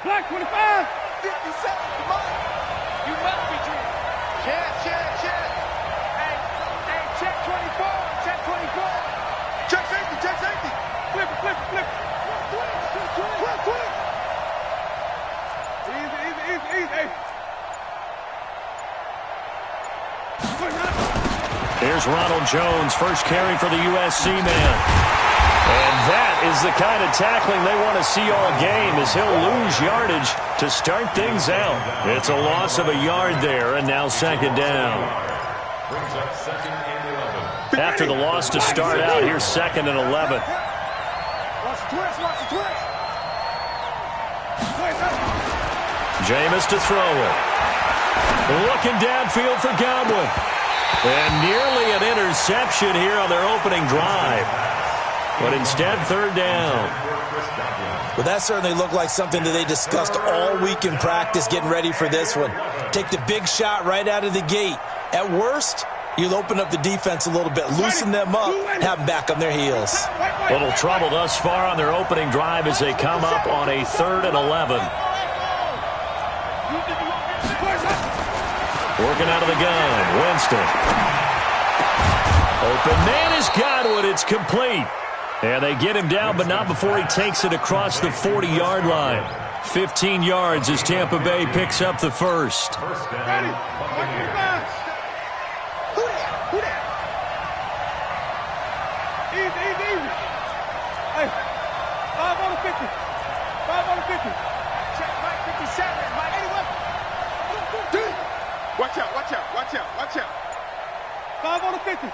Black 25. 57. Come on. You must be dreaming. Check. Hey, check 24. Check 24. Check safety. Flip it. Quick. Easy. Here's Ronald Jones, first carry for the USC man. And that is the kind of tackling they want to see all game, as he'll lose yardage to start things out. It's a loss of a yard there, and now second down. After the loss to start out, here's 2nd and 11. Watch the twist. Jameis to throw it. Looking downfield for Godwin. And nearly an interception here on their opening drive. But instead, third down. Well, that certainly looked like something that they discussed all week in practice getting ready for this one. Take the big shot right out of the gate. At worst, you'll open up the defense a little bit, loosen them up, and have them back on their heels. Little trouble thus far on their opening drive as they come up on a 3rd and 11. Working out of the gun, Winston. Open man is Godwin. It's complete. And they get him down, but not before he takes it across the 40-yard line. 15 yards as Tampa Bay picks up the first. Ready. Who that? Easy. Hey, 5 on the 50. Check Mike 57. Mike 81. Watch out. 5 on the 50.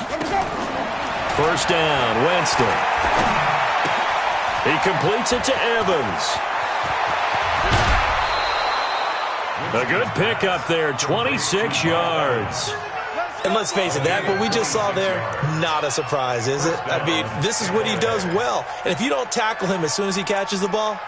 Let me go. First down, Winston. He completes it to Evans. A good pickup there, 26 yards. And let's face it, that what we just saw there, not a surprise, is it? I mean, this is what he does well. And if you don't tackle him as soon as he catches the ball,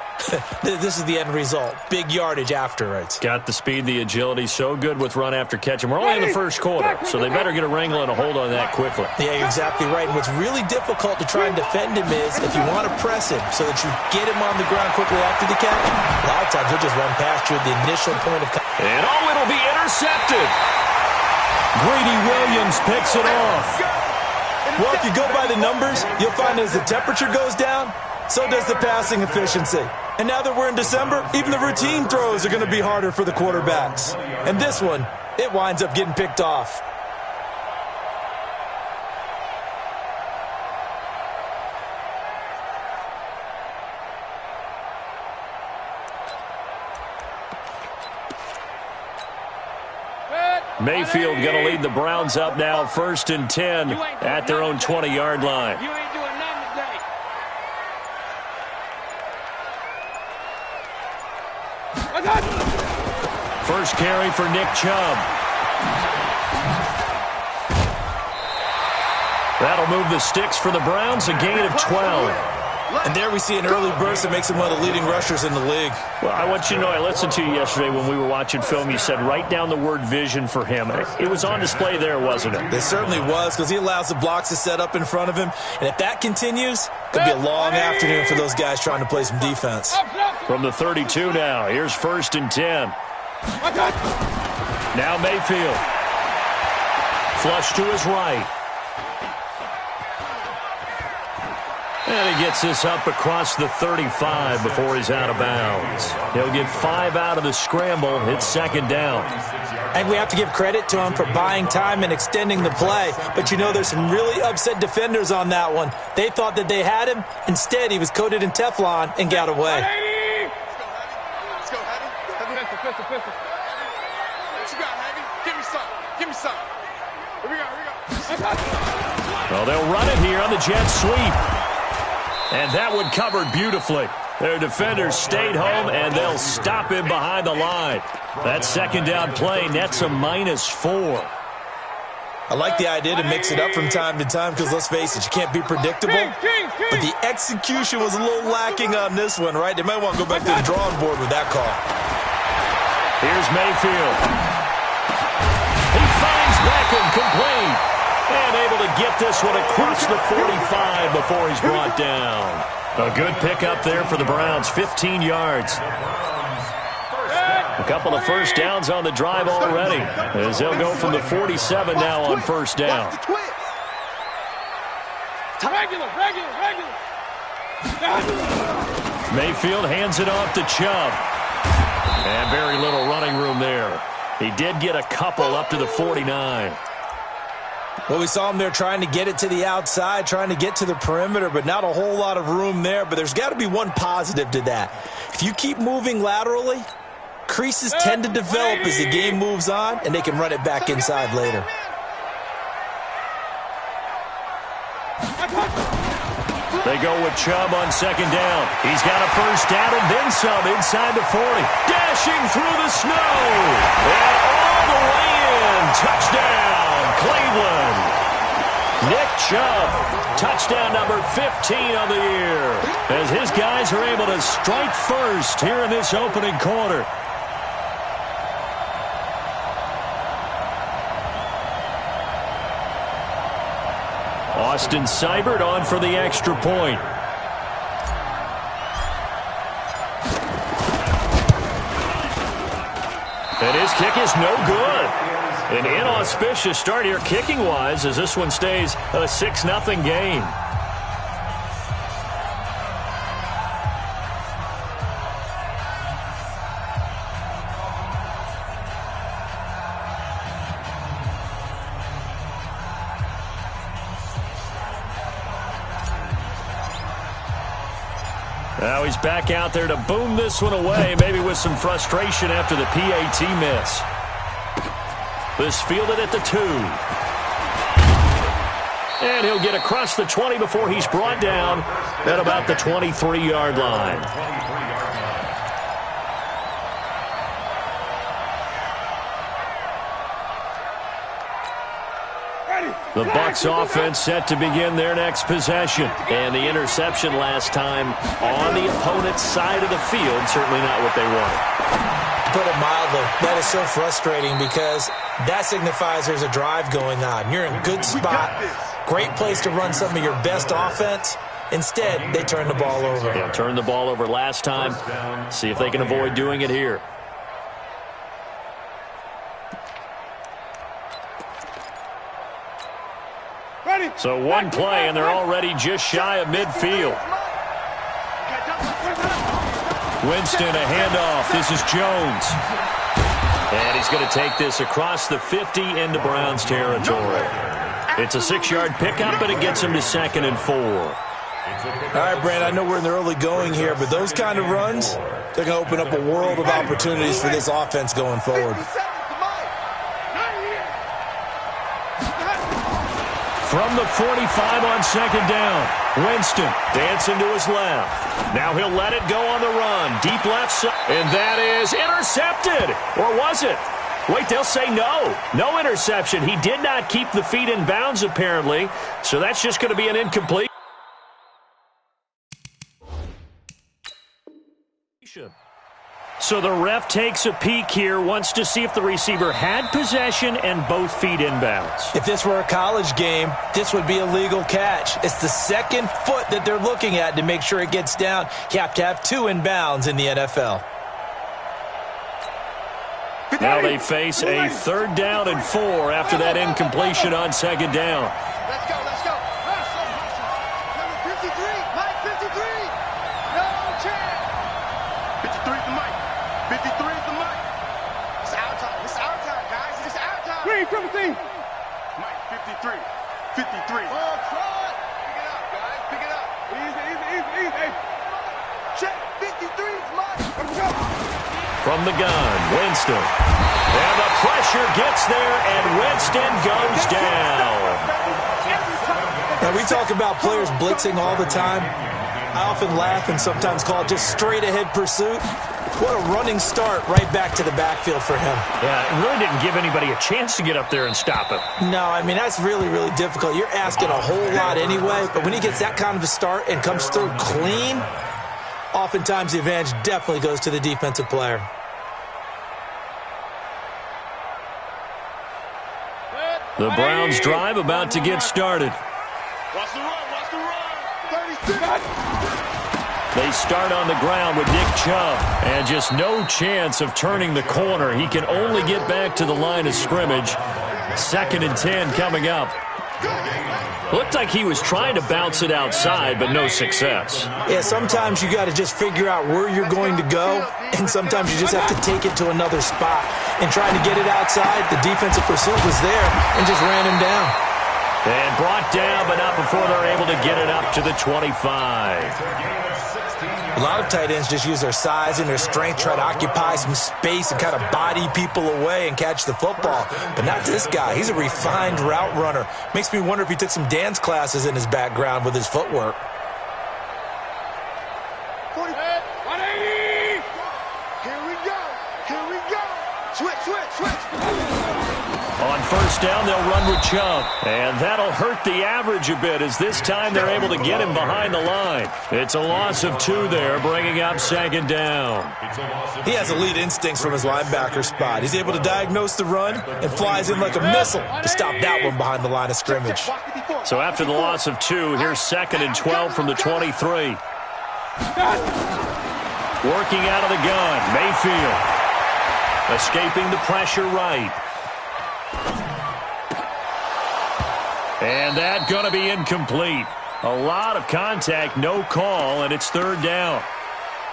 this is the end result. Big yardage afterwards. Got the speed, the agility, so good with run after catch. And we're only in the first quarter, so they better get a wrangle and a hold on that quickly. Yeah, you're exactly right. And what's really difficult to try and defend him is if you want to press him so that you get him on the ground quickly after the catch, a lot of times he'll just run past you at the initial point of contact. And it'll be intercepted. Greedy Williams picks it off. Well, if you go by the numbers, you'll find as the temperature goes down, so does the passing efficiency. And now that we're in December, even the routine throws are going to be harder for the quarterbacks. And this one, it winds up getting picked off. Mayfield going to lead the Browns up now, 1st and 10 at their own 20-yard line. You ain't doing nothing today. First carry for Nick Chubb. That'll move the sticks for the Browns, a gain of 12. And there we see an early burst that makes him one of the leading rushers in the league. Well, I want you to know, I listened to you yesterday when we were watching film. You said write down the word vision for him. It was on display there, wasn't it? It certainly was, because he allows the blocks to set up in front of him. And if that continues, it could be a long afternoon for those guys trying to play some defense. From the 32 now, here's 1st and 10. Now Mayfield. Flush to his right. And he gets this up across the 35 before he's out of bounds. He'll get 5 out of the scramble. It's 2nd down. And we have to give credit to him for buying time and extending the play. But you know, there's some really upset defenders on that one. They thought that they had him. Instead, he was coated in Teflon and got away. Let's go, Heavy. Pistol. What you got, Heavy? Give me some. Here we go. Well, they'll run it here on the jet sweep. And that one covered beautifully. Their defenders stayed home, and they'll stop him behind the line. That 2nd down play nets a -4. I like the idea to mix it up from time to time because, let's face it, you can't be predictable. But the execution was a little lacking on this one, right? They might want to go back to the drawing board with that call. Here's Mayfield. He finds Beckham complete. And able to get this one across the 45 before he's brought down. A good pickup there for the Browns, 15 yards. A couple of first downs on the drive already, as they'll go from the 47 now on first down. Regular. Mayfield hands it off to Chubb. And very little running room there. He did get a couple up to the 49. Well, we saw him there trying to get it to the outside, trying to get to the perimeter, but not a whole lot of room there. But there's got to be one positive to that. If you keep moving laterally, creases tend to develop as the game moves on, and they can run it back inside later. They go with Chubb on second down. He's got a first down and then some inside the 40. Dashing through the snow. And all the way in. Touchdown, Cleveland. Nick Chubb, touchdown number 15 on the year. As his guys are able to strike first here in this opening quarter. Austin Seibert on for the extra point. And his kick is no good. An inauspicious start here kicking-wise as this one stays a 6-0 game. Now he's back out there to boom this one away, maybe with some frustration after the PAT miss. This fielded at the 2. And he'll get across the 20 before he's brought down at about the 23-yard line. The Bucs offense set to begin their next possession. And the interception last time on the opponent's side of the field, certainly not what they wanted. Put it mildly, that is so frustrating because that signifies there's a drive going on. You're in a good spot, great place to run some of your best offense. Instead, they turn the ball over. Yeah, turned the ball over last time. See if they can avoid doing it here. So one play, and they're already just shy of midfield. Winston, a handoff. This is Jones. And he's going to take this across the 50 into Browns territory. It's a 6-yard pickup, but it gets him to 2nd and 4. All right, Brand, I know we're in the early going here, but those kind of runs, they're going to open up a world of opportunities for this offense going forward. From the 45 on second down, Winston dancing to his left. Now he'll let it go on the run. Deep left side. And that is intercepted. Or was it? Wait, they'll say no. No interception. He did not keep the feet in bounds, apparently. So that's just going to be an incomplete. So the ref takes a peek here, wants to see if the receiver had possession and both feet inbounds. If this were a college game, this would be a legal catch. It's the second foot that they're looking at to make sure it gets down. You have to have 2 inbounds in the NFL. Now they face a 3rd down and 4 after that incompletion on second down. Let's go. Number 53, Mike 53. No chance. 53 is the mic. 53 is the mic. It's our time. It's our time, guys. It's our time. Green, 15. Mike 53. 53. Oh, try it. Pick it up, guys. Pick it up. Easy. Check. 53 is Mike. Let's go. From the gun, Winston. And the pressure gets there, and Winston goes down. Now, we talk about players blitzing all the time. I often laugh and sometimes call it just straight-ahead pursuit. What a running start right back to the backfield for him. Yeah, it really didn't give anybody a chance to get up there and stop him. No, I mean, that's really, really difficult. You're asking a whole lot anyway, but when he gets that kind of a start and comes through clean, oftentimes the advantage definitely goes to the defensive player. The Browns drive about to get started. Watch the run, watch the run. 36. They start on the ground with Nick Chubb, and just no chance of turning the corner. He can only get back to the line of scrimmage. 2nd and 10 coming up. Looked like he was trying to bounce it outside, but no success. Yeah, sometimes you got to just figure out where you're going to go, and sometimes you just have to take it to another spot. And trying to get it outside, the defensive pursuit was there and just ran him down. And brought down, but not before they're able to get it up to the 25. A lot of tight ends just use their size and their strength, try to occupy some space and kind of body people away and catch the football. But not this guy. He's a refined route runner. Makes me wonder if he took some dance classes in his background with his footwork. 180. Here we go. Here we go. Switch, switch, switch. On 1st down, they'll run with Chubb. And that'll hurt the average a bit as this time they're able to get him behind the line. It's a loss of 2 there, bringing up 2nd down. He has elite instincts from his linebacker spot. He's able to diagnose the run and flies in like a missile to stop that one behind the line of scrimmage. So after the loss of 2, here's 2nd and 12 from the 23. Working out of the gun, Mayfield. Escaping the pressure right. And that's going to be incomplete. A lot of contact, no call, and it's 3rd down.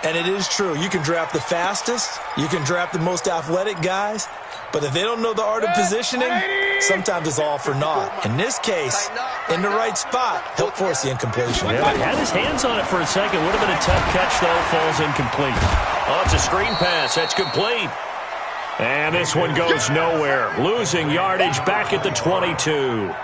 And it is true. You can draft the fastest. You can draft the most athletic guys. But if they don't know the art of positioning, sometimes it's all for naught. In this case, in the right spot, he'll force the incompletion. Yeah, he had his hands on it for a second. Would have been a tough catch, though. Falls incomplete. Oh, it's a screen pass. That's complete. And this one goes nowhere. Losing yardage back at the 22.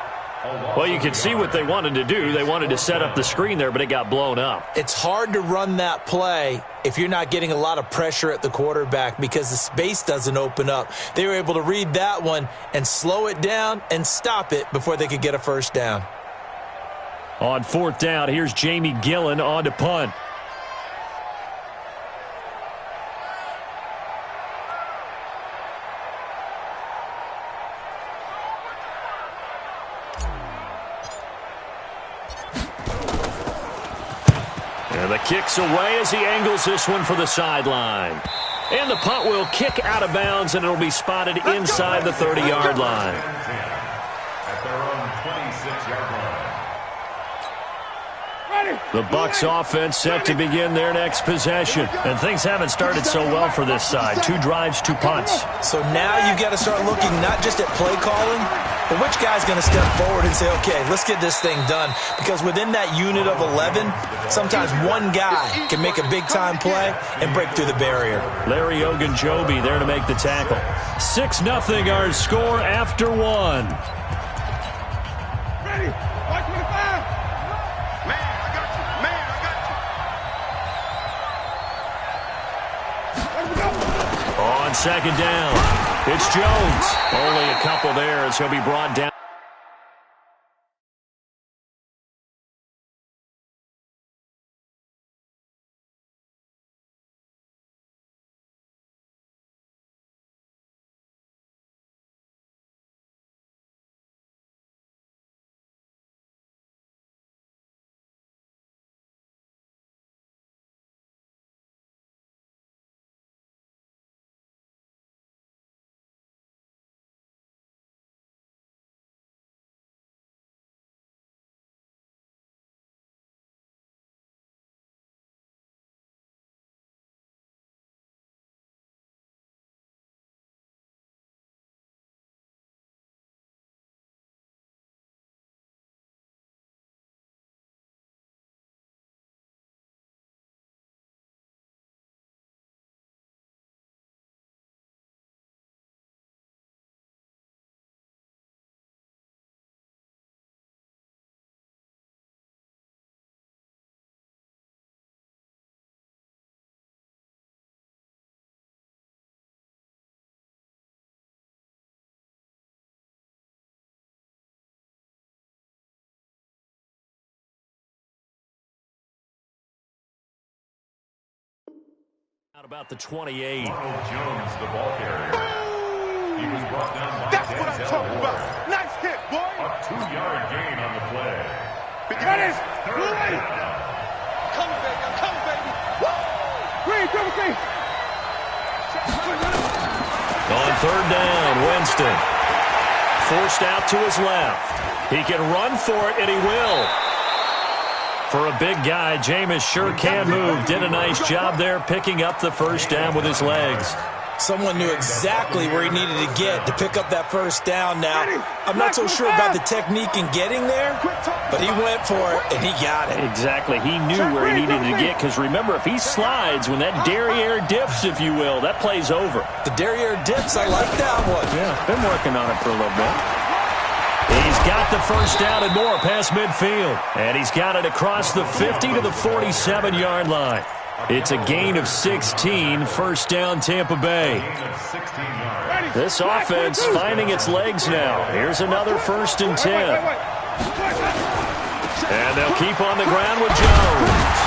Well, you can see what they wanted to do. They wanted to set up the screen there, but it got blown up. It's hard to run that play if you're not getting a lot of pressure at the quarterback because the space doesn't open up. They were able to read that one and slow it down and stop it before they could get a 1st down. On 4th down, here's Jamie Gillen on to punt. And the kick's away as he angles this one for the sideline. And the punt will kick out of bounds, and it'll be spotted inside the 30-yard line. At their own 26-yard line. The Bucs offense set to begin their next possession. And things haven't started so well for this side. 2 drives, 2 punts. So now you've got to start looking not just at play calling, but which guy's going to step forward and say, okay, let's get this thing done. Because within that unit of 11, sometimes one guy can make a big-time play and break through the barrier. Larry Ogunjobi there to make the tackle. 6-0 our score after 1. Ready. 125. Man, I got you. Man, I got you. On 2nd down, it's Jones. Only a couple there as he'll be brought down. About the 28. Ronald Jones, the ball carrier. He was brought down by That's what I'm talking about. Nice hit, boy. A 2-yard gain on the play. Got it. Come, baby. I'm coming, baby. Woo! Green, double green. On third down, Winston. Forced out to his left. He can run for it, and he will. For a big guy, Jameis sure can move. Did a nice job there picking up the first down with his legs. Someone knew exactly where he needed to get to pick up that first down. Now, I'm not so sure about the technique in getting there, but he went for it, and he got it. Exactly. He knew where he needed to get, because remember, if he slides, when that derriere dips, if you will, that play's over. The derriere dips, I like that one. Yeah, been working on it for a little bit. He's got the first down and more past midfield. And he's got it across the 50 to the 47-yard line. It's a gain of 16, first down Tampa Bay. This offense finding its legs now. Here's another 1st and 10. And they'll keep on the ground with Jones.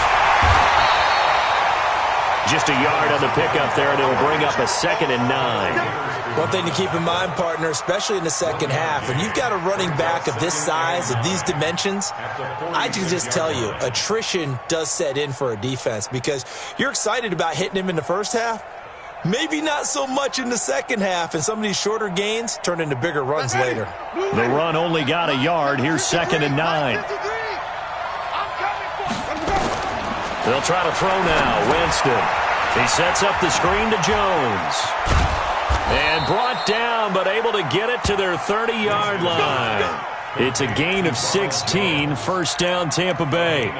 Just a yard on the pickup there, and it'll bring up a 2nd and 9. One thing to keep in mind, partner, especially in the second half, when you've got a running back of this size, of these dimensions, I can just tell you, attrition does set in for a defense, because you're excited about hitting him in the first half, maybe not so much in the second half, and some of these shorter gains turn into bigger runs later. The run only got a yard. Here's 2nd and 9. They'll try to throw now. Winston. He sets up the screen to Jones. And brought down, but able to get it to their 30-yard line. It's a gain of 16, first down Tampa Bay.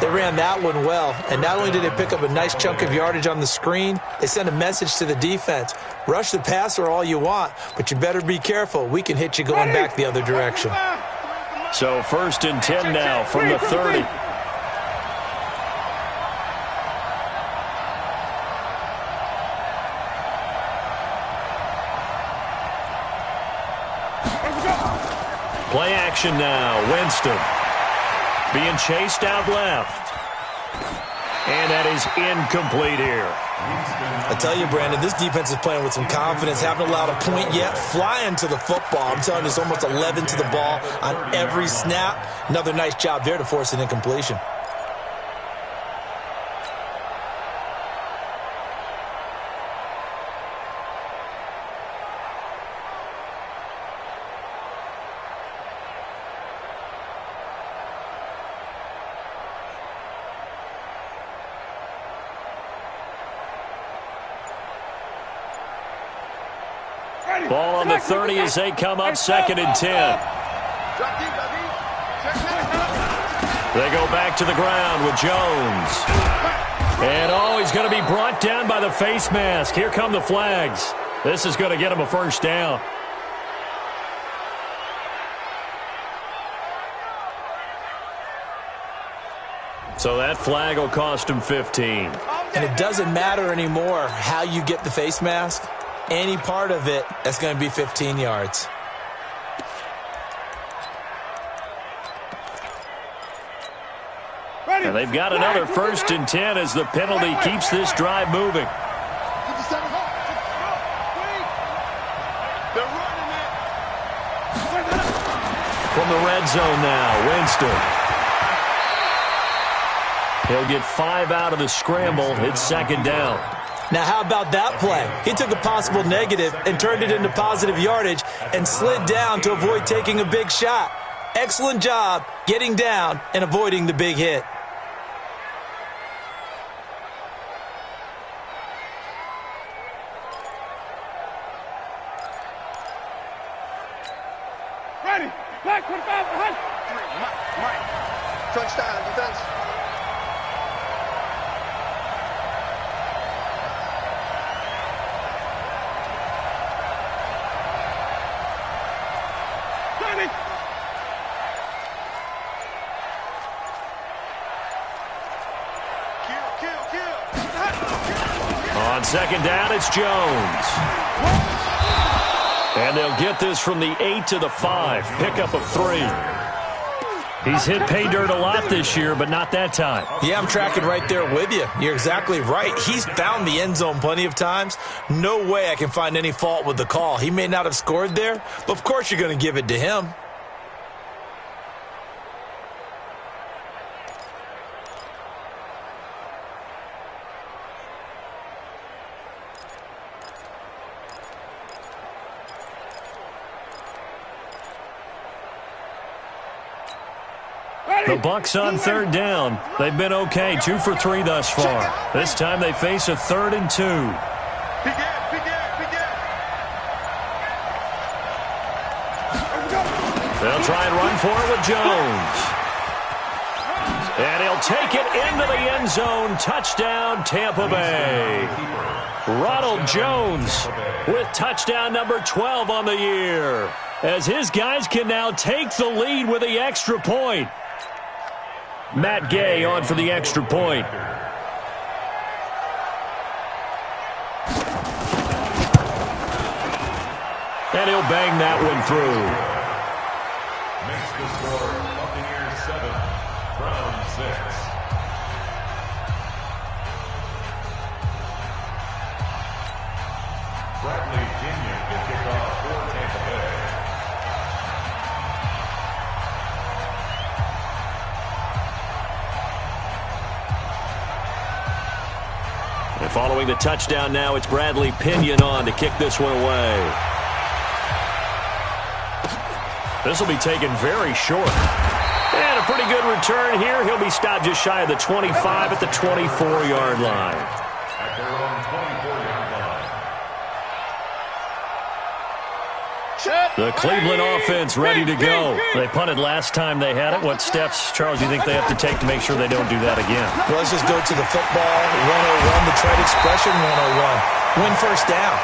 They ran that one well, and not only did they pick up a nice chunk of yardage on the screen, they sent a message to the defense. Rush the passer all you want, but you better be careful. We can hit you going back the other direction. So 1st and 10 now from the 30. Play action now. Winston being chased out left. And that is incomplete here. I tell you, Brandon, this defense is playing with some confidence. Haven't allowed a point yet. Flying to the football. I'm telling you, it's almost 11 to the ball on every snap. Another nice job there to force an incompletion. Ball on the 30 as they come up 2nd and 10. They go back to the ground with Jones. And, he's going to be brought down by the face mask. Here come the flags. This is going to get him a first down. So that flag will cost him 15. And it doesn't matter anymore how you get the face mask. Any part of it, that's going to be 15 yards. And they've got another 1st and 10 as the penalty keeps this drive moving. From the red zone now, Winston. He'll get 5 out of the scramble. It's 2nd down. Now, how about that play? He took a possible negative and turned it into positive yardage and slid down to avoid taking a big shot. Excellent job getting down and avoiding the big hit. Ready. Black 45 behind. Mike. Touchdown defense. On 2nd down, it's Jones. And they'll get this from the 8 to the 5. Pickup of 3. He's hit pay dirt a lot this year, but not that time. Yeah, I'm tracking right there with you. You're exactly right. He's found the end zone plenty of times. No way I can find any fault with the call. He may not have scored there, but of course you're going to give it to him. The Bucs on third down. They've been okay, 2 for 3 thus far. This time they face a 3rd and 2. They'll try and run for it with Jones. And he'll take it into the end zone. Touchdown, Tampa Bay. Ronald Jones with touchdown number 12 on the year, as his guys can now take the lead with the extra point. Matt Gay on for the extra point. And he'll bang that one through. Makes the score Buccaneers 7, Browns 6. Bradley Kenyon will kick off for Tampa Bay. And following the touchdown now, it's Bradley Kenyon on to kick this one away. This will be taken very short. And a pretty good return here. He'll be stopped just shy of the 25 at the 24-yard line. At their own 24-yard line. The Cleveland offense ready to go. They punted last time they had it. What steps, Charles, do you think they have to take to make sure they don't do that again? Well, let's just go to the football 101, the trade expression 101. Win first down.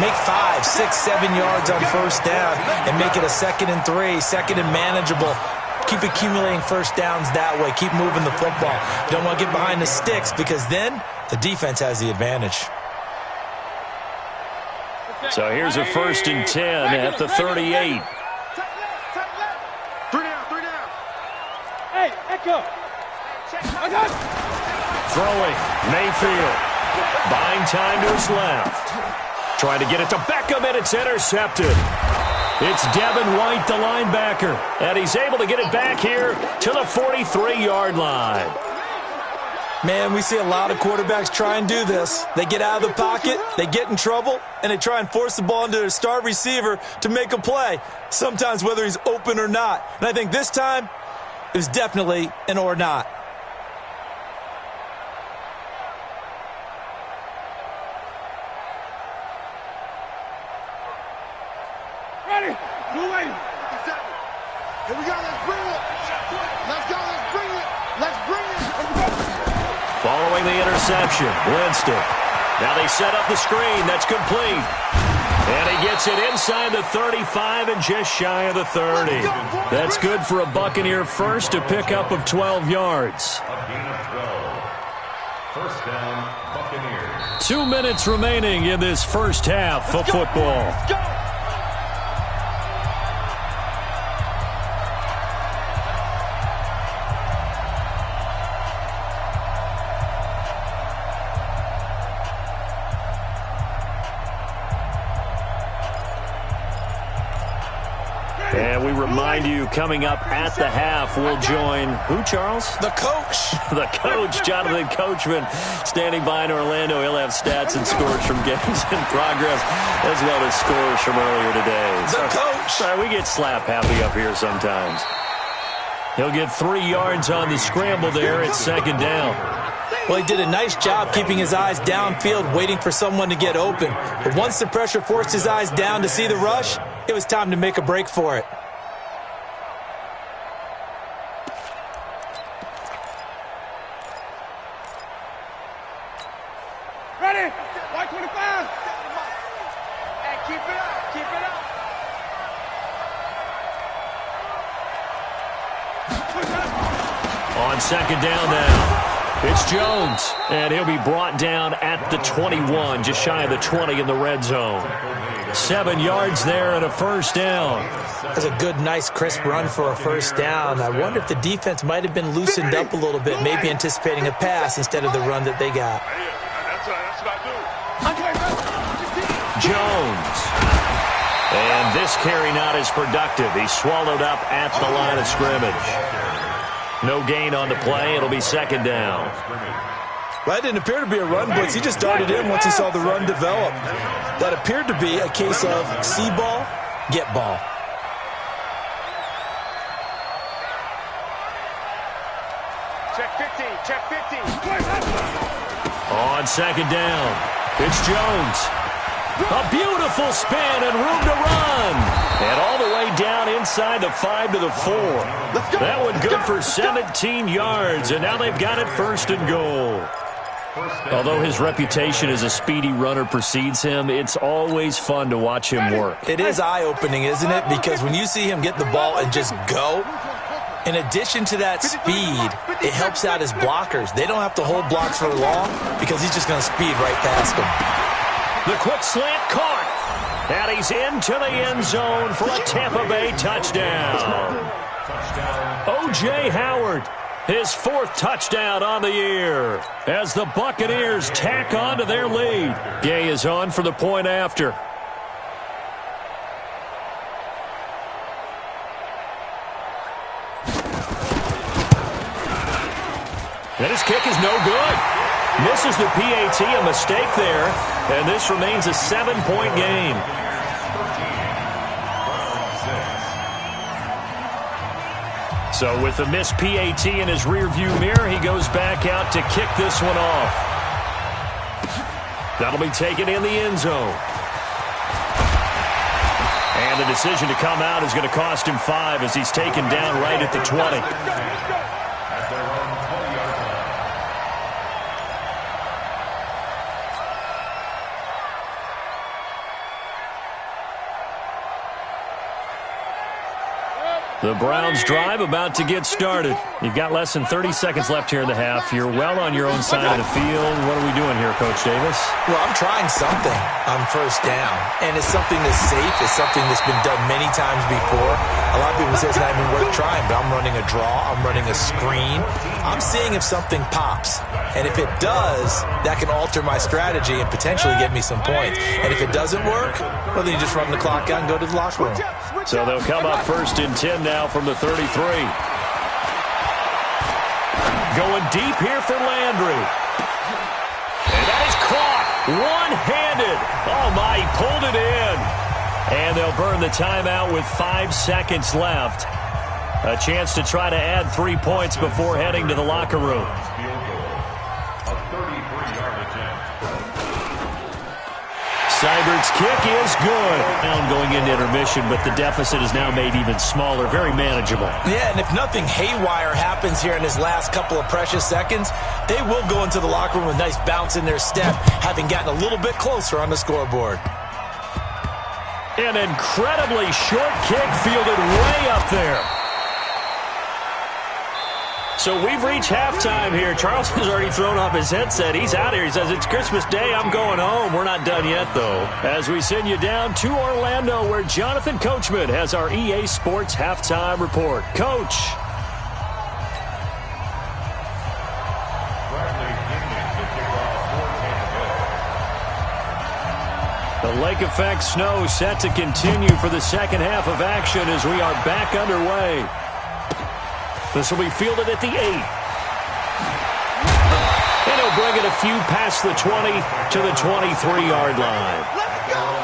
Make 5, 6, 7 yards on first down and make it a 2nd and 3, 2nd and manageable. Keep accumulating first downs that way. Keep moving the football. Don't want to get behind the sticks because then the defense has the advantage. So here's a 1st and 10 at the 38. 3 down. Hey, Echo. Throwing, Mayfield. Buying time to his left. Trying to get it to Beckham, and it's intercepted. It's Devin White, the linebacker, and he's able to get it back here to the 43-yard line. Man, we see a lot of quarterbacks try and do this. They get out of the pocket, they get in trouble, and they try and force the ball into their star receiver to make a play, sometimes whether he's open or not. And I think this time, it was definitely an or not. Ready? Blue lady. Here we go. Let's bring it. Let's go. Let's bring it. Let's bring it. Following the interception, Winston. Now they set up the screen. That's complete. And he gets it inside the 35 and just shy of the 30. That's good for a Buccaneer first, a pickup of 12 yards. A gain of 12. First down, Buccaneers. 2 minutes remaining in this first half of football. Let's go. And we remind you, coming up at the half, we'll join who, Charles? The coach. The coach, Jonathan Coachman, standing by in Orlando. He'll have stats and scores from games in progress, as well as scores from earlier today. The coach. Sorry, we get slap happy up here sometimes. He'll get 3 yards on the scramble there. It's 2nd down. Well, he did a nice job keeping his eyes downfield, waiting for someone to get open. But once the pressure forced his eyes down to see the rush, it was time to make a break for it. Ready? White 25. Hey, keep it up. Keep it up. On 2nd down now. It's Jones, and he'll be brought down at the 21, just shy of the 20 in the red zone. 7 yards there and a first down. That's a good, nice, crisp run for a first down. I wonder if the defense might have been loosened up a little bit, maybe anticipating a pass instead of the run that they got. Jones. And this carry not as productive. He's swallowed up at the line of scrimmage. No gain on the play. It'll be second down. Well, that didn't appear to be a run blitz. He just darted in once he saw the run develop. That appeared to be a case of see ball, get ball. Check 50, check 50. On second down, it's Jones. A beautiful spin and room to run. And all the way down inside the 5 to the 4. That one good for 17 yards, and now they've got it first and goal. Although his reputation as a speedy runner precedes him, it's always fun to watch him work. It is eye-opening, isn't it? Because when you see him get the ball and just go, in addition to that speed, it helps out his blockers. They don't have to hold blocks for long because he's just going to speed right past them. The quick slant caught. And he's into the end zone for a Tampa Bay touchdown. O.J. Howard, his 4th touchdown on the year as the Buccaneers tack on to their lead. Gay is on for the point after. And his kick is no good. Misses the PAT, a mistake there, and this remains a 7-point game. So with the missed PAT in his rearview mirror, he goes back out to kick this one off. That'll be taken in the end zone. And the decision to come out is going to cost him 5 as he's taken down right at the 20. The Browns drive about to get started. You've got less than 30 seconds left here in the half. You're well on your own side of the field. What are we doing here, Coach Davis? Well, I'm trying something on first down, and it's something that's safe. It's something that's been done many times before. A lot of people say it's not even worth trying, but I'm running a draw. I'm running a screen. I'm seeing if something pops, and if it does, that can alter my strategy and potentially get me some points. And if it doesn't work, well, then you just run the clock out and go to the locker room. So they'll come up first and 10 now from the 33. Going deep here for Landry. And that is caught one-handed. Oh, my, he pulled it in. And they'll burn the timeout with 5 seconds left. A chance to try to add 3 points before heading to the locker room. Seibert's kick is good. Down going into intermission, but the deficit is now made even smaller, very manageable. Yeah, and if nothing haywire happens here in his last couple of precious seconds, they will go into the locker room with a nice bounce in their step, having gotten a little bit closer on the scoreboard. An incredibly short kick fielded way up there. So we've reached halftime here. Charleston's already thrown off his headset. He's out here. He says, it's Christmas Day. I'm going home. We're not done yet, though. As we send you down to Orlando, where Jonathan Coachman has our EA Sports halftime report. Coach. The lake effect snow set to continue for the second half of action as we are back underway. This will be fielded at the 8. And he'll bring it a few past the 20 to the 23-yard line. Let's go!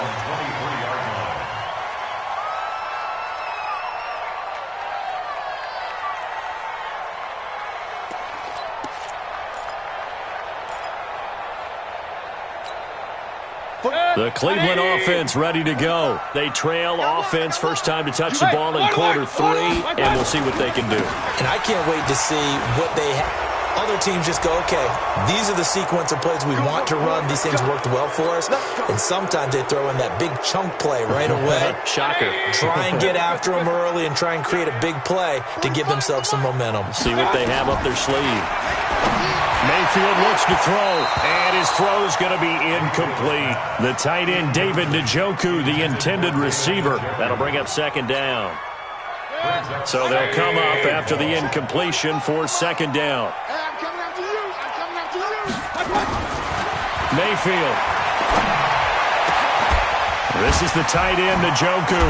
The Cleveland offense ready to go. They trail offense first time to touch the ball in quarter 3, and we'll see what they can do. And I can't wait to see what they have. Other teams just go, okay, these are the sequence of plays we want to run. These things worked well for us. And sometimes they throw in that big chunk play right away. Shocker. Try and get after them early and try and create a big play to give themselves some momentum. See what they have up their sleeve. Mayfield looks to throw, and his throw's going to be incomplete. The tight end, David Njoku, the intended receiver. That'll bring up second down. So they'll come up after the incompletion for second down. Mayfield. This is the tight end, Njoku.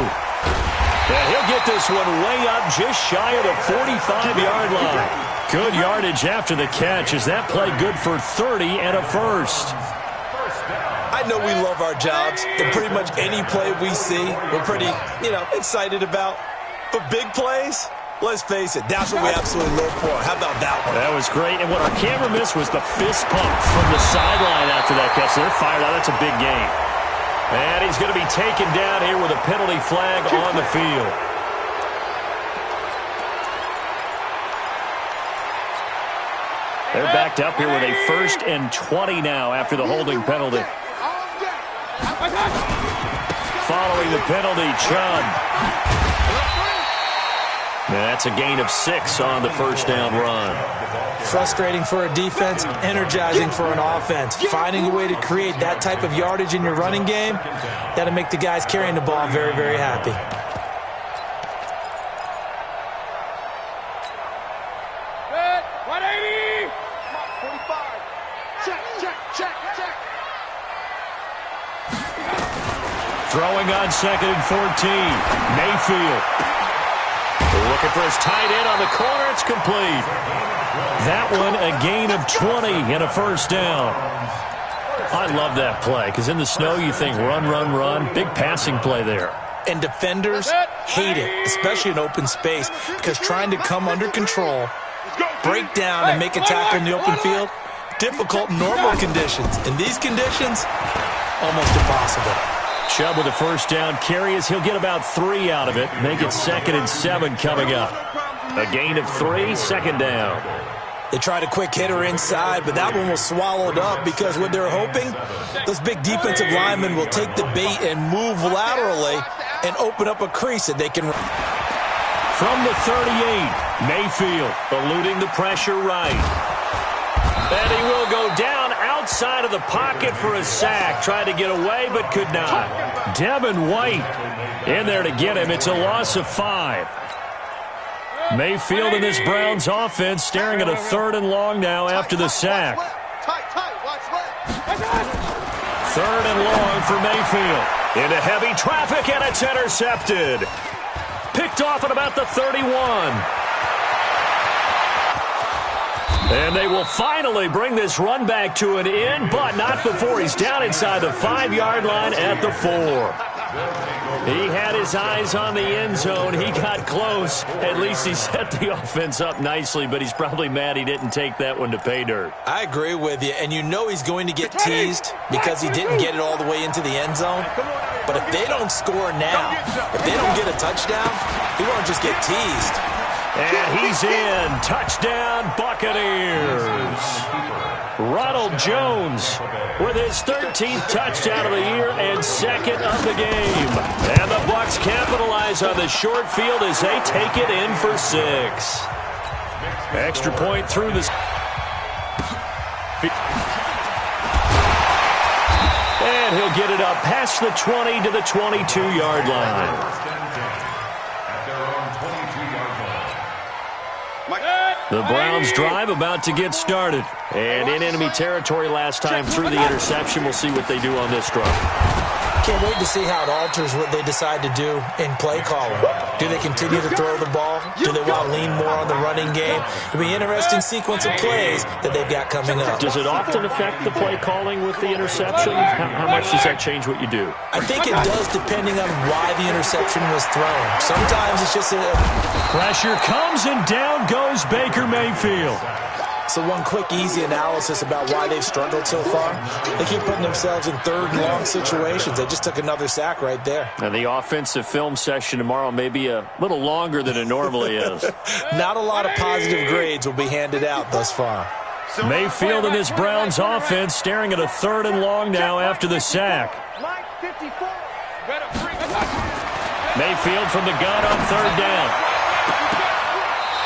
And he'll get this one way up just shy of the 45-yard line. Good yardage after the catch. Is that play good for 30 and a first? I know we love our jobs, and pretty much any play we see, we're pretty, excited about. But big plays, let's face it, that's what we absolutely live for. How about that one? That was great. And what our camera missed was the fist pump from the sideline after that catch. So they're fired out. That's a big game. And he's going to be taken down here with a penalty flag on the field. They're backed up here with a 1st and 20 now after the holding penalty. Following the penalty, Chubb. That's a gain of 6 on the first down run. Frustrating for a defense, energizing for an offense. Finding a way to create that type of yardage in your running game, that'll make the guys carrying the ball very, very happy. Good. 180. 45. Check. Throwing on 2nd and 14. Mayfield. Looking for his tight end on the corner. It's complete. That one a gain of 20 and a first down. I love that play because in the snow you think run. Big passing play there. And defenders hate it, especially in open space, because trying to come under control, break down, and make a tackle in the open field, difficult in normal conditions. In these conditions, almost impossible. Chubb with a first down carry as he'll get about 3 out of it. Make it 2nd and 7 coming up. A gain of 3, second down. They tried a quick hitter inside, but that one was swallowed up because what they're hoping, those big defensive linemen will take the bait and move laterally and open up a crease that they can run. From the 38, Mayfield eluding the pressure right. And he will go down outside of the pocket for a sack. Tried to get away, but could not. Devin White in there to get him. It's a loss of 5. Mayfield in this Browns offense staring at a 3rd and long now after the sack. 3rd and long for Mayfield. Into heavy traffic, and it's intercepted. Picked off at about the 31. And they will finally bring this run back to an end, but not before he's down inside the 5-yard line at the 4. He had his eyes on the end zone. He got close. At least he set the offense up nicely, but he's probably mad he didn't take that one to pay dirt. I agree with you, and you know he's going to get teased because he didn't get it all the way into the end zone. But if they don't score now, if they don't get a touchdown, he won't just get teased. And he's in. Touchdown, Buccaneers. Ronald Jones with his 13th touchdown of the year and 2nd of the game. And the Bucs capitalize on the short field as they take it in for 6. Extra point through the... And he'll get it up past the 20 to the 22-yard line. The Browns drive about to get started. And in enemy territory last time through the interception. We'll see what they do on this drive. Can't wait to see how it alters what they decide to do in play calling. Do they continue to throw the ball? Do they want to lean more on the running game? It'll be an interesting sequence of plays that they've got coming up. Does it often affect the play calling with the interception? How much does that change what you do? I think it does depending on why the interception was thrown. Sometimes it's just a... Pressure comes and down goes Baker Mayfield. So one quick, easy analysis about why they've struggled so far. They keep putting themselves in third and long situations. They just took another sack right there. And the offensive film session tomorrow may be a little longer than it normally is. Not a lot of positive grades will be handed out thus far. Mayfield and his Browns offense staring at a 3rd and long now after the sack. Mayfield from the gun on 3rd down.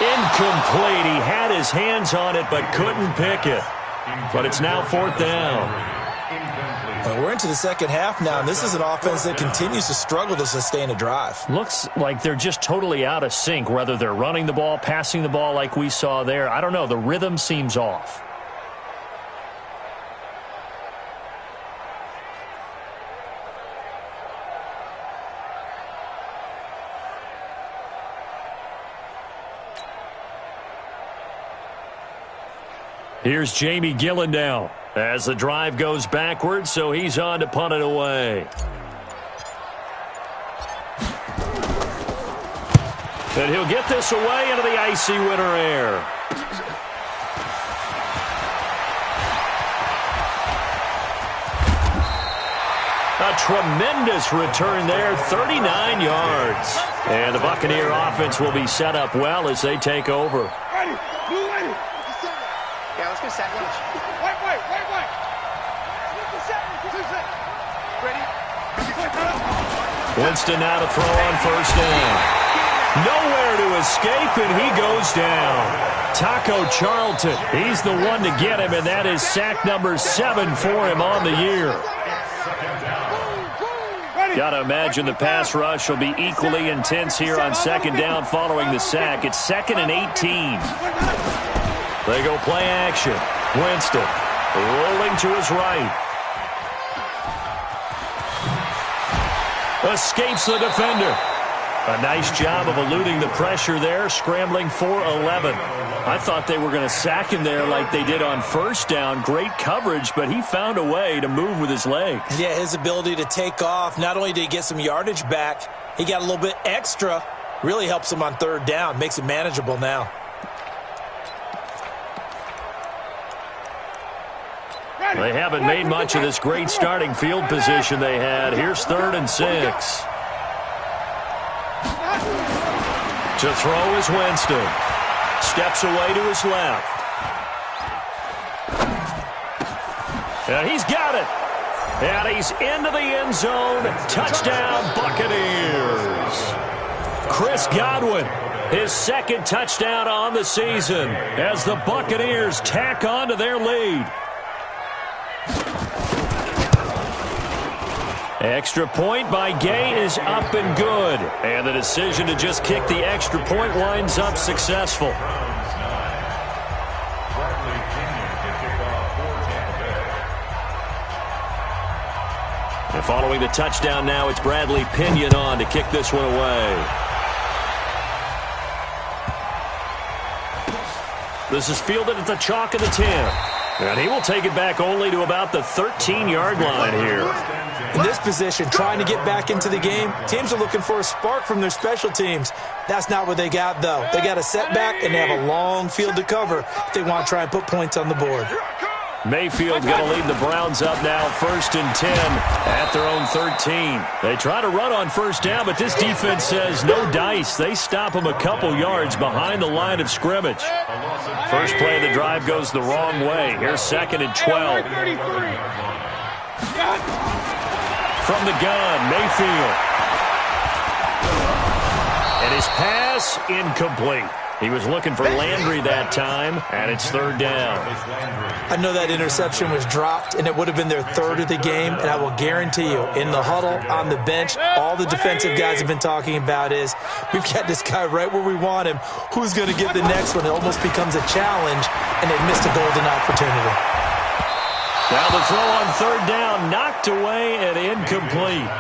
Incomplete. He had his hands on it but couldn't pick it. But it's now 4th down. Well, we're into the second half now, and this is an offense that continues to struggle to sustain a drive. Looks like they're just totally out of sync, whether they're running the ball, passing the ball like we saw there. I don't know. The rhythm seems off. Here's Jamie Gillen now as the drive goes backwards, so he's on to punt it away. And he'll get this away into the icy winter air. A tremendous return there, 39 yards. And the Buccaneer offense will be set up well as they take over. Yeah, let's go second. Wait. Ready? Winston now to throw on 1st down. Nowhere to escape, and he goes down. Taco Charlton, he's the one to get him, and that is sack number 7 for him on the year. Got to imagine the pass rush will be equally intense here on 2nd down following the sack. It's 2nd and 18. They go play action. Winston rolling to his right. Escapes the defender. A nice job of eluding the pressure there, scrambling for 11. I thought they were going to sack him there like they did on 1st down. Great coverage, but he found a way to move with his legs. Yeah, his ability to take off, not only did he get some yardage back, he got a little bit extra. Really helps him on 3rd down, makes it manageable now. They haven't made much of this great starting field position they had. Here's 3rd and 6. To throw is Winston. Steps away to his left. And he's got it. And he's into the end zone. Touchdown, Buccaneers. Chris Godwin, his 2nd touchdown on the season as the Buccaneers tack on to their lead. Extra point by Gay is up and good. And the decision to just kick the extra point winds up successful. And following the touchdown now, it's Bradley Pinion on to kick this one away. This is fielded at the chalk of the 10. And he will take it back only to about the 13-yard line here. In this position, trying to get back into the game, teams are looking for a spark from their special teams. That's not what they got, though. They got a setback, and they have a long field to cover if they want to try and put points on the board. Mayfield's going to lead the Browns up now 1st and 10 at their own 13. They try to run on 1st down, but this defense says no dice. They stop them a couple yards behind the line of scrimmage. First play of the drive goes the wrong way. Here's 2nd and 12. From the gun, Mayfield. And his pass incomplete. He was looking for Landry that time, and it's 3rd down. I know that interception was dropped, and it would have been their 3rd of the game, and I will guarantee you, in the huddle, on the bench, all the defensive guys have been talking about is, we've got this guy right where we want him. Who's going to get the next one? It almost becomes a challenge, and they missed a golden opportunity. Now the throw on 3rd down, knocked away and incomplete.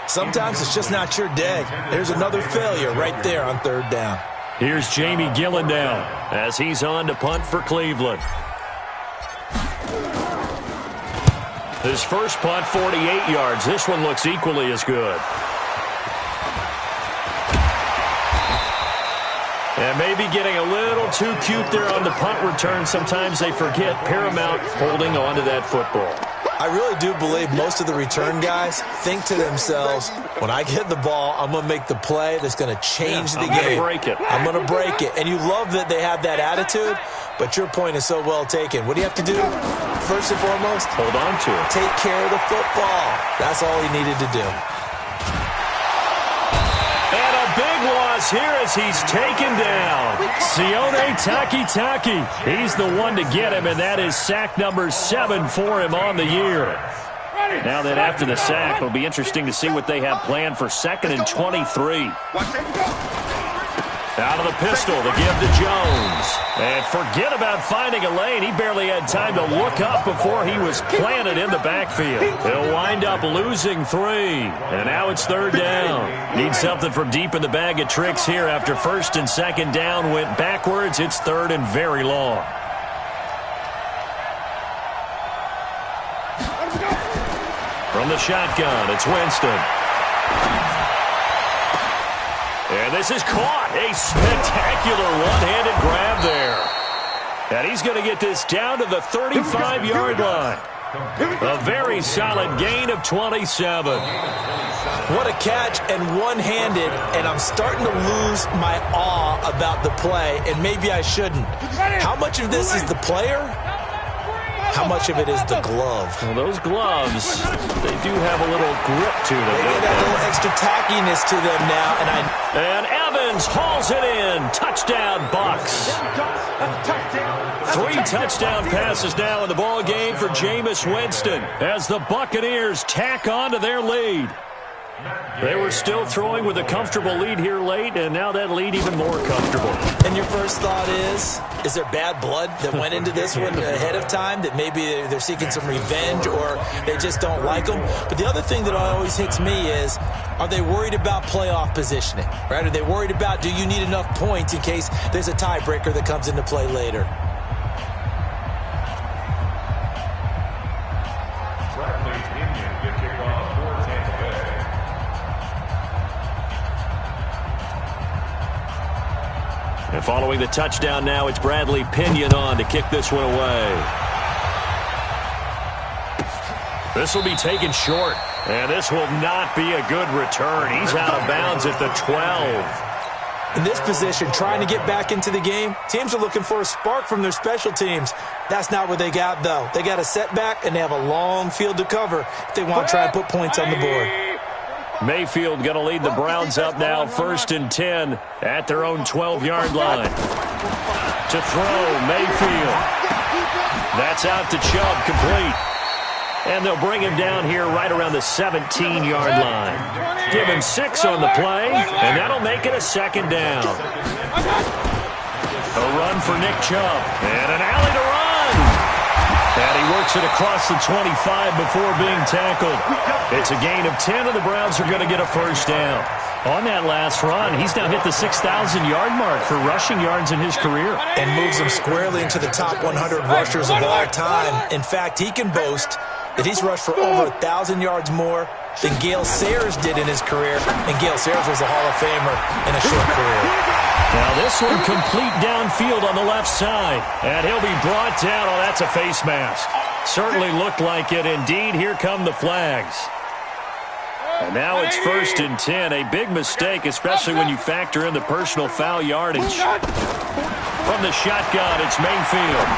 Sometimes it's just not your day. There's another failure right there on 3rd down. Here's Jamie Gillen now as he's on to punt for Cleveland. His first punt, 48 yards. This one looks equally as good. And maybe getting a little too cute there on the punt return. Sometimes they forget paramount holding on to that football. I really do believe most of the return guys think to themselves, when I get the ball, I'm going to make the play that's going to change the game. I'm going to break it. I'm going to break it. And you love that they have that attitude, but your point is so well taken. What do you have to do? First and foremost, hold on to it. Take care of the football. That's all he needed to do. And a big loss here as he's taken down. Sione Takitaki. He's the one to get him, and that is sack number 7 for him on the year. Now that after the sack, it'll be interesting to see what they have planned for 2nd and 23. Out of the pistol, the give to Jones. And forget about finding a lane. He barely had time to look up before he was planted in the backfield. He'll wind up losing 3. And now it's 3rd down. Need something from deep in the bag of tricks here after 1st and 2nd down went backwards. It's 3rd and very long. From the shotgun, it's Winston. And this is caught. A spectacular one-handed grab there. And he's going to get this down to the 35-yard line. A very solid gain of 27. What a catch, and one-handed, and I'm starting to lose my awe about the play, and maybe I shouldn't. How much of this is the player? How much of it is the glove? Well, those gloves, they do have a little grip to them. They got a little extra tackiness to them now. And Evans hauls it in. Touchdown, Bucks. 3 touchdown passes now in the ball game for Jameis Winston as the Buccaneers tack on to their lead. They were still throwing with a comfortable lead here late, and now that lead even more comfortable. And your first thought is there bad blood that went into this one ahead of time, that maybe they're seeking some revenge or they just don't like them? But the other thing that always hits me is, are they worried about playoff positioning? Right? Are they worried about, do you need enough points in case there's a tiebreaker that comes into play later? And following the touchdown now, it's Bradley Pinion on to kick this one away. This will be taken short, and this will not be a good return. He's out of bounds at the 12. In this position, trying to get back into the game, teams are looking for a spark from their special teams. That's not what they got, though. They got a setback, and they have a long field to cover if they want to try and put points on the board. Mayfield going to lead the Browns up now, 1st and 10 at their own 12-yard line. To throw, Mayfield. That's out to Chubb, complete. And they'll bring him down here right around the 17-yard line. Give him 6 on the play, and that'll make it a 2nd down. A run for Nick Chubb, and an alley to run. And he works it across the 25 before being tackled. It's a gain of 10, and the Browns are going to get a 1st down. On that last run, he's now hit the 6,000-yard mark for rushing yards in his career. And moves him squarely into the top 100 rushers of all time. In fact, he can boast that he's rushed for over 1,000 yards more than Gale Sayers did in his career. And Gale Sayers was a Hall of Famer in a short career. Now this one complete downfield on the left side. And he'll be brought down. Oh, that's a face mask. Certainly looked like it. Indeed, here come the flags. And now it's 1st and 10. A big mistake, especially when you factor in the personal foul yardage. From the shotgun, it's Mayfield.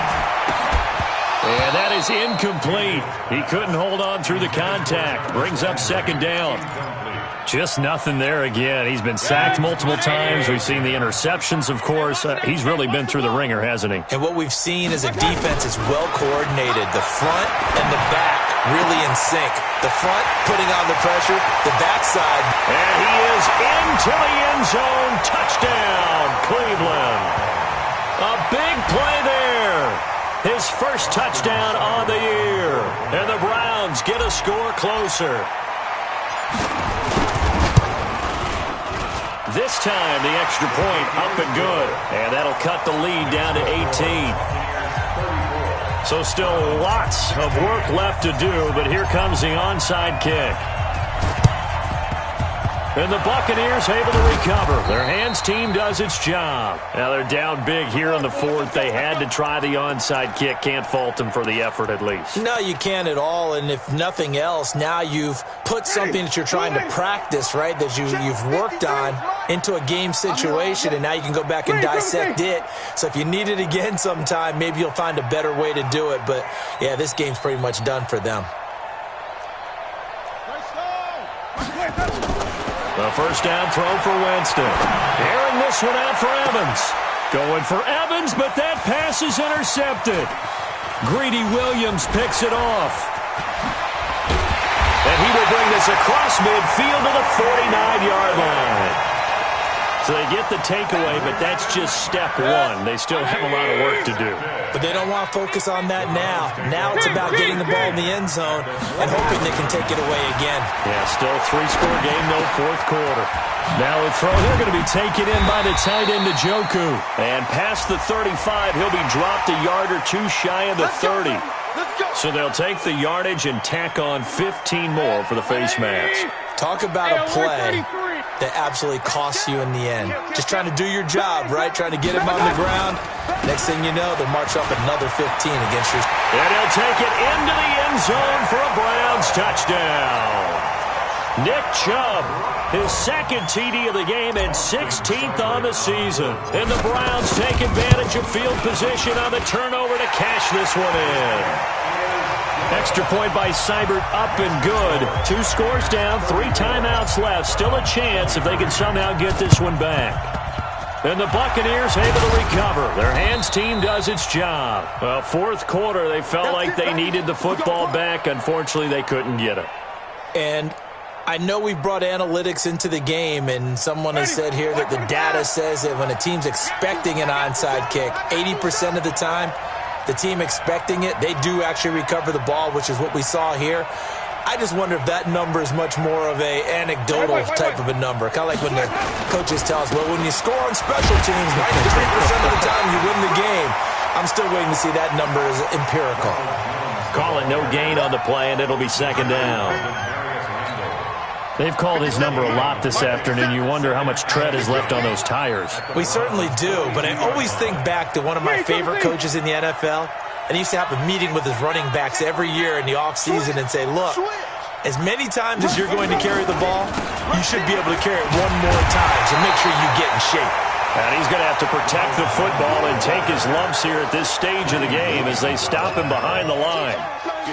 And that is incomplete. He couldn't hold on through the contact. Brings up 2nd down. Just nothing there again. He's been sacked multiple times. We've seen the interceptions, of course. He's really been through the ringer, hasn't he? And what we've seen is a defense is well coordinated. The front and the back really in sync. The front putting on the pressure, the backside. And he is into the end zone. Touchdown, Cleveland. A big play there. His 1st touchdown on the year. And the Browns get a score closer. This time, the extra point up and good. And that'll cut the lead down to 18. So still lots of work left to do, but here comes the onside kick. And the Buccaneers able to recover. Their hands team does its job. Now they're down big here on the fourth. They had to try the onside kick. Can't fault them for the effort at least. No, you can't at all. And if nothing else, now you've put something that you're trying to practice, right, that you've worked on into a game situation, and now you can go back and dissect it. So if you need it again sometime, maybe you'll find a better way to do it. But, yeah, this game's pretty much done for them. The first down throw for Winston. Airing this one out for Evans. Going for Evans, but that pass is intercepted. Greedy Williams picks it off. And he will bring this across midfield to the 49-yard line. So they get the takeaway, but that's just step one. They still have a lot of work to do. But they don't want to focus on that now. Now it's about getting the ball in the end zone and hoping they can take it away again. Yeah, still three-score game, no fourth quarter. Now a throw. They're going to be taken in by the tight end, Njoku. And past the 35, he'll be dropped a yard or two shy of the 30. So they'll take the yardage and tack on 15 more for the face mask. Talk about a play that absolutely costs you in the end. Just trying to do your job, right? Trying to get him on the ground. Next thing you know, they'll march up another 15 against your... And he'll take it into the end zone for a Browns touchdown. Nick Chubb, his second TD of the game and 16th on the season. And the Browns take advantage of field position on the turnover to cash this one in. Extra point by Seibert, up and good. 2 scores down, 3 timeouts left. Still a chance if they can somehow get this one back. And the Buccaneers able to recover. Their hands team does its job. Well, fourth quarter, they felt like they needed the football back. Unfortunately, they couldn't get it. And I know we've brought analytics into the game, and someone has said here that the data says that when a team's expecting an onside kick, 80% of the time, the team expecting it, they do actually recover the ball, which is what we saw here. I just wonder if that number is much more of a anecdotal type of a number. Kind of like when the coaches tell us, well, when you score on special teams, 93% of the time you win the game. I'm still waiting to see that number as empirical. Call it no gain on the play, and it'll be second down. They've called his number a lot this afternoon. You wonder how much tread is left on those tires. We certainly do, but I always think back to one of my favorite coaches in the NFL, and he used to have a meeting with his running backs every year in the offseason and say, look, as many times as you're going to carry the ball, you should be able to carry it one more time, so make sure you get in shape. And he's going to have to protect the football and take his lumps here at this stage of the game as they stop him behind the line.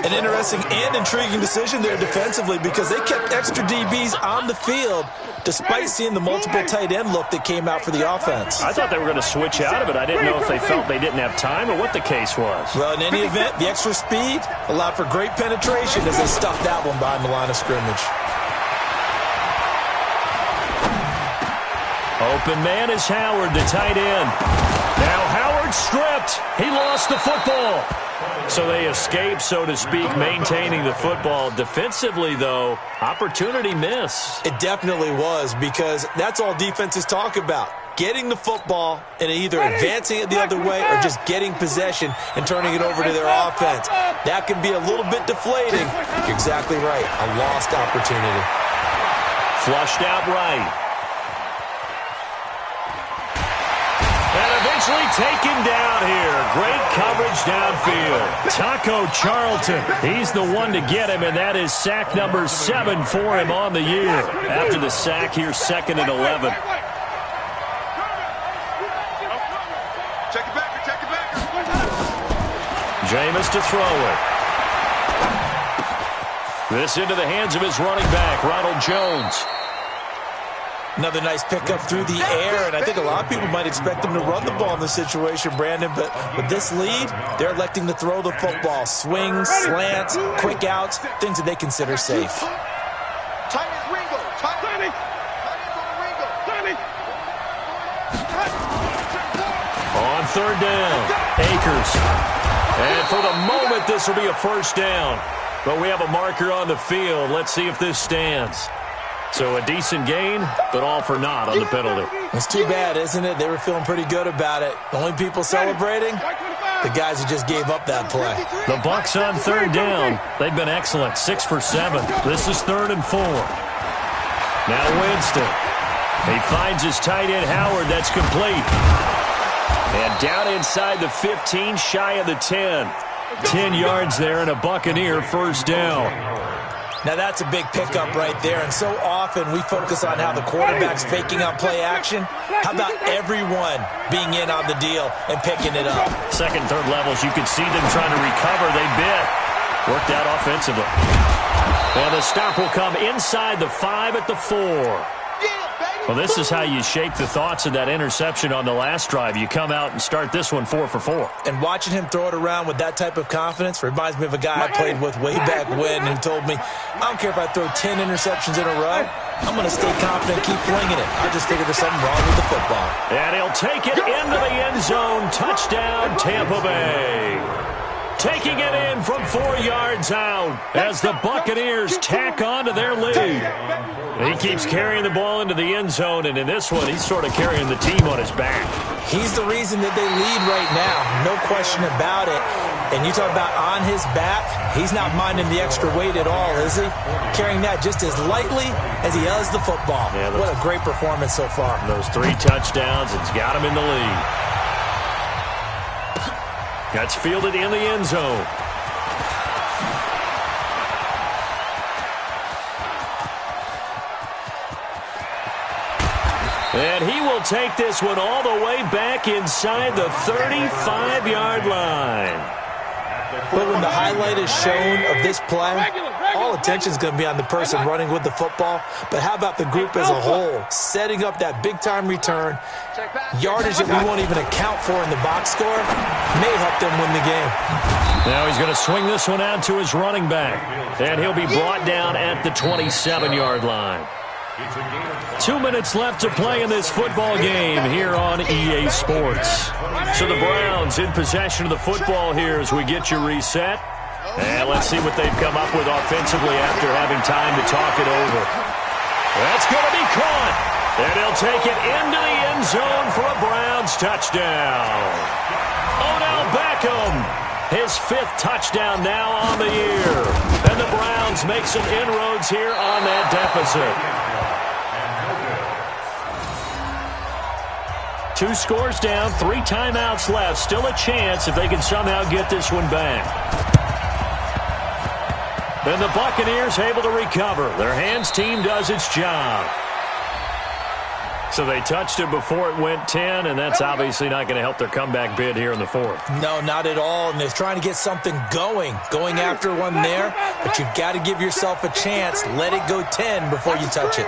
An interesting and intriguing decision there defensively because they kept extra DBs on the field despite seeing the multiple tight end look that came out for the offense. I thought they were going to switch out of it. I didn't know if they felt they didn't have time or what the case was. Well, in any event, the extra speed allowed for great penetration as they stuffed that one behind the line of scrimmage. Open man is Howard, the tight end. Now Howard stripped. He lost the football. So they escape, so to speak, maintaining the football. Defensively, though, opportunity miss. It definitely was because that's all defenses talk about. Getting the football and either advancing it the other way or just getting possession and turning it over to their offense. That can be a little bit deflating. You're exactly right. A lost opportunity. Flushed out right. And eventually taken down here. Great coverage downfield. Taco Charlton, he's the one to get him, and that is sack number 7 for him on the year. After the sack here, 2nd and 11. Check it back, check it back. Jameis to throw it. This into the hands of his running back, Ronald Jones. Another nice pickup through the air, and I think a lot of people might expect them to run the ball in this situation, Brandon, but with this lead, they're electing to throw the football. Swings, slants, quick outs, things that they consider safe. Tight is Ringo. Tight is on Ringo. On 3rd down, Akers. And for the moment, this will be a first down. But we have a marker on the field. Let's see if this stands. So a decent gain, but all for naught on the penalty. It's too bad, isn't it? They were feeling pretty good about it. The only people celebrating, the guys who just gave up that play. The Bucs on 3rd down. They've been excellent, 6 for 7. This is 3rd and 4. Now Winston. He finds his tight end, Howard. That's complete. And down inside the 15, shy of the 10. 10 yards there and a Buccaneer first down. Now that's a big pickup right there, and so often we focus on how the quarterback's faking out play action. How about everyone being in on the deal and picking it up? Second, third levels, you can see them trying to recover. They bit. Worked out offensively. And the stop will come inside the 5 at the 4. Well, this is how you shake the thoughts of that interception on the last drive. You come out and start this one 4 for 4. And watching him throw it around with that type of confidence reminds me of a guy I played with way back when and told me, I don't care if I throw 10 interceptions in a row. I'm going to stay confident and keep flinging it. I just figured there's something wrong with the football. And he'll take it into the end zone. Touchdown, Tampa Bay. Taking it in from 4 yards out as the Buccaneers tack on to their lead. He keeps carrying the ball into the end zone, and in this one, he's sort of carrying the team on his back. He's the reason that they lead right now, no question about it. And you talk about on his back, he's not minding the extra weight at all, is he? Carrying that just as lightly as he does the football. Yeah, what a great performance so far. Those 3 touchdowns, it's got him in the lead. That's fielded in the end zone. And he will take this one all the way back inside the 35-yard line. But when the highlight is shown of this play, all attention is going to be on the person running with the football. But how about the group as a whole, setting up that big-time return, yardage that we won't even account for in the box score, may help them win the game. Now he's going to swing this one out to his running back, and he'll be brought down at the 27-yard line. 2 minutes left to play in this football game here on EA Sports. So the Browns in possession of the football here as we get you reset. And let's see what they've come up with offensively after having time to talk it over. That's going to be caught. And he'll take it into the end zone for a Browns touchdown. Odell Beckham, his 5th touchdown now on the year. And the Browns make some inroads here on that deficit. 2 scores down, 3 timeouts left. Still a chance if they can somehow get this one back. And the Buccaneers able to recover. Their hands team does its job. So they touched it before it went 10, and that's obviously not going to help their comeback bid here in the 4th. No, not at all, and they're trying to get something going after one there, but you've got to give yourself a chance. Let it go 10 before you touch it.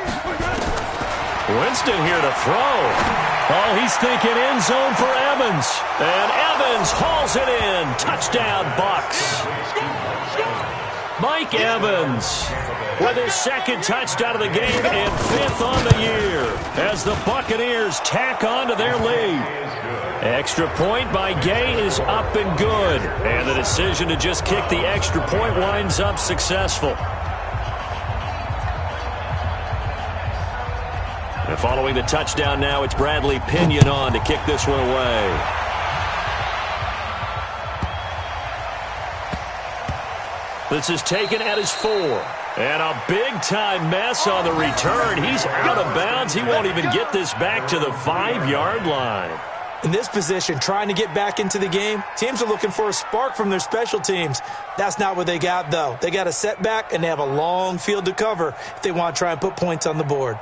Winston here to throw. Oh, he's thinking end zone for Evans. And Evans hauls it in. Touchdown, Bucs. Mike Evans with his 2nd touchdown of the game and 5th on the year as the Buccaneers tack on to their lead. Extra point by Gay is up and good. And the decision to just kick the extra point winds up successful. And following the touchdown now, it's Bradley Pinion on to kick this one away. This is taken at his 4. And a big-time mess on the return. He's out of bounds. He won't even get this back to the 5-yard line. In this position, trying to get back into the game, teams are looking for a spark from their special teams. That's not what they got, though. They got a setback, and they have a long field to cover if they want to try and put points on the board.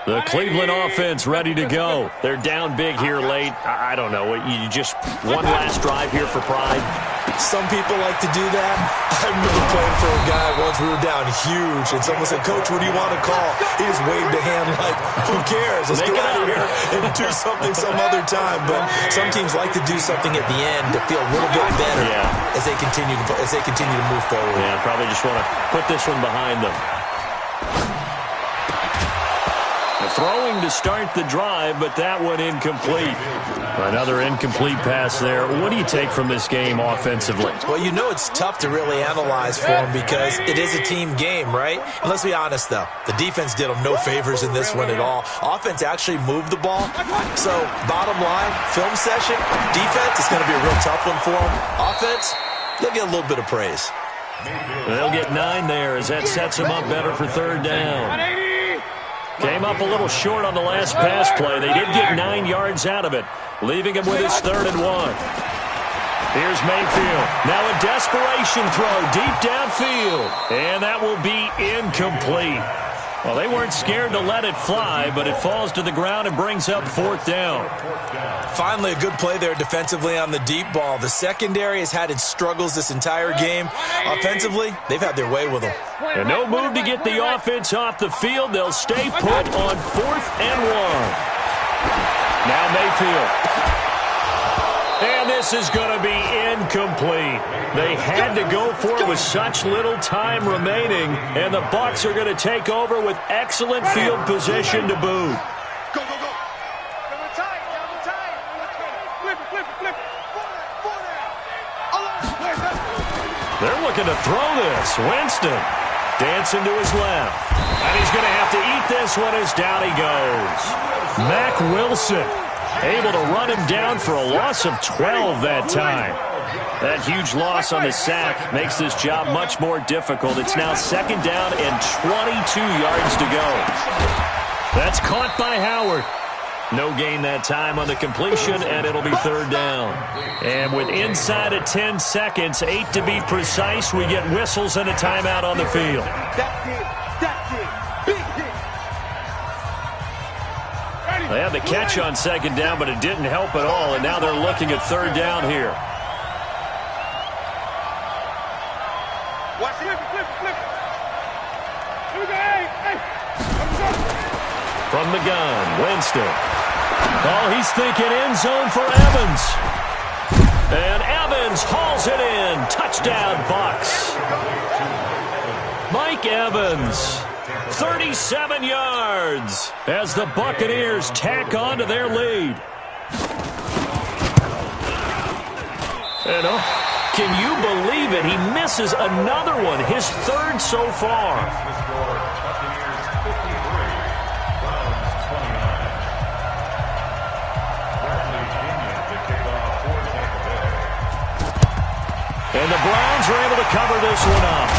The Cleveland offense ready to go. They're down big here late. I don't know. You just one last drive here for pride. Some people like to do that. I remember playing for a guy once. We were down huge, and someone said, "Coach, what do you want to call?" He just waved a hand like, "Who cares? Let's get out of here and do something some other time." But some teams like to do something at the end to feel a little bit better as they continue to move forward. Yeah, probably just want to put this one behind them. Throwing to start the drive, but that one incomplete. Another incomplete pass there. What do you take from this game offensively? Well, you know it's tough to really analyze for them because it is a team game, right? And let's be honest, though. The defense did them no favors in this one at all. Offense actually moved the ball. So, bottom line, film session, defense is going to be a real tough one for them. Offense, they'll get a little bit of praise. They'll get 9 there as that sets them up better for third down. Came up a little short on the last pass play. They did get 9 yards out of it, leaving him with his 3rd and 1. Here's Mayfield. Now a desperation throw deep downfield, and that will be incomplete. Well, they weren't scared to let it fly, but it falls to the ground and brings up 4th down. Finally, a good play there defensively on the deep ball. The secondary has had its struggles this entire game. Offensively, they've had their way with them. And no move to get the offense off the field. They'll stay put on 4th and 1. Now Mayfield. And this is going to be incomplete. They had to go for it with such little time remaining, and the Bucs are going to take over with excellent field position to boot. Go, go, go. Double tight, double tight. Flip it, flip it, flip it. They're looking to throw this. Winston dancing to his left. And he's going to have to eat this one as down he goes. Mack Wilson able to run him down for a loss of 12 that time. That huge loss on the sack makes this job much more difficult. It's now 2nd down and 22 yards to go. That's caught by Howard. No gain that time on the completion, and it'll be 3rd down. And with inside of 10 seconds, 8 to be precise, we get whistles and a timeout on the field. They had the catch on 2nd down, but it didn't help at all, and now they're looking at 3rd down here. Watch it. Flip it. Here we go. Hey. From the gun, Winston. Oh, he's thinking end zone for Evans. And Evans hauls it in. Touchdown, Bucs. Mike Evans, 37 yards as the Buccaneers tack on to their lead. And can you believe it? He misses another one, his 3rd so far. And the Browns are able to cover this one up.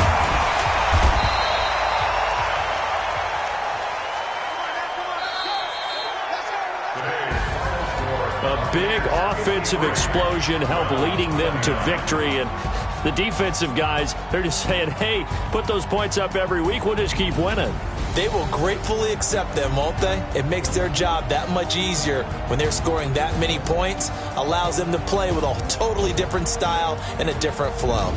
A big offensive explosion helped leading them to victory. And the defensive guys, they're just saying, hey, put those points up every week. We'll just keep winning. They will gratefully accept them, won't they? It makes their job that much easier when they're scoring that many points. Allows them to play with a totally different style and a different flow.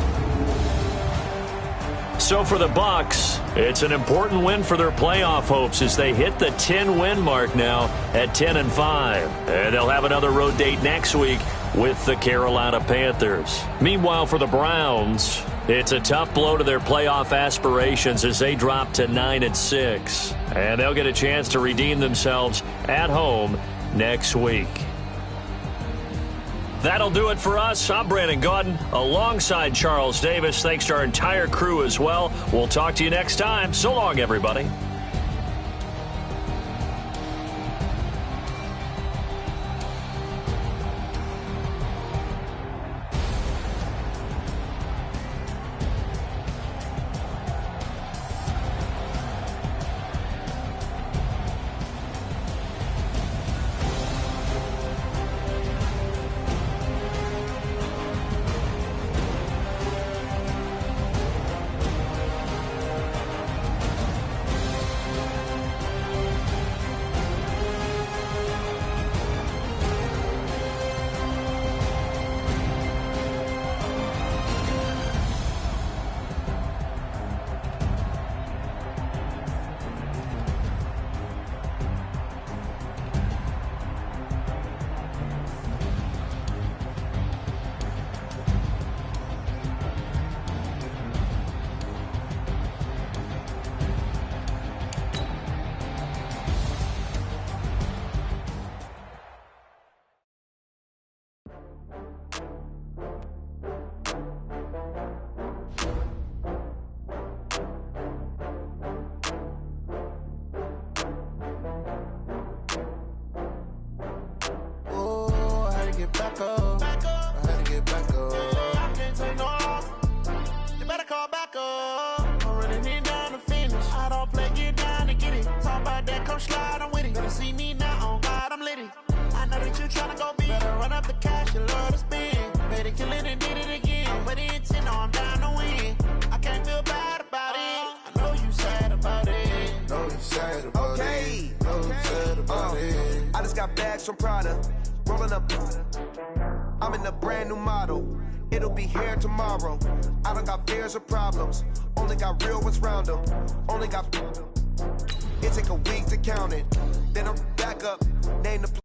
So for the Bucs, it's an important win for their playoff hopes as they hit the 10-win mark now at 10-5. And they'll have another road date next week with the Carolina Panthers. Meanwhile, for the Browns, it's a tough blow to their playoff aspirations as they drop to 9-6. And they'll get a chance to redeem themselves at home next week. That'll do it for us. I'm Brandon Gaudin alongside Charles Davis. Thanks to our entire crew as well. We'll talk to you next time. So long, everybody. tryna go big. Better run up the cash, you love to spend. Better kill it and did it again. But intent, no, I'm down to win. I can't feel bad about it. I know you sad about it. Know you sad about it. Know you sad about it. I just got bags from Prada. Rolling up. I'm in a brand new model. It'll be here tomorrow. I don't got fears or problems. Only got real ones round them. Only got. It take a week to count it. Then I'm back up. Name the